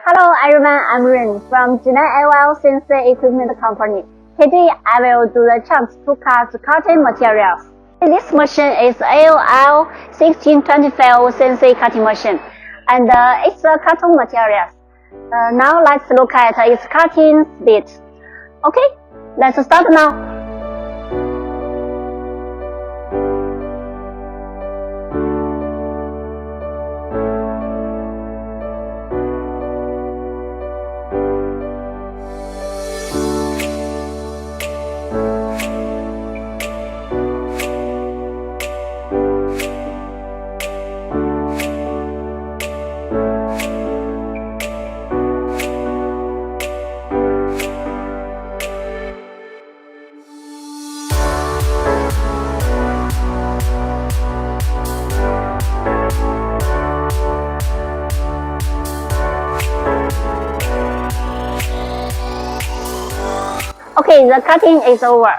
Hello everyone, I'm Rin from Jinan AOL CNC Equipment Company. Today I will do the chunks to cut cutting materials. This machine is AOL 1625 CNC cutting machine, and it's a cutting materials. Now let's look at its cutting speed. Okay, let's start now. Okay, the cutting is over.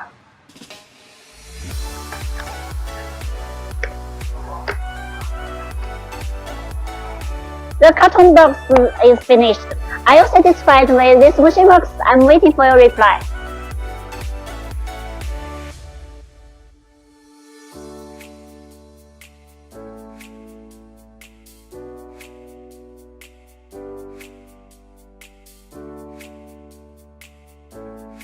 The carton box is finished. Are you satisfied with this machine box? I'm waiting for your reply.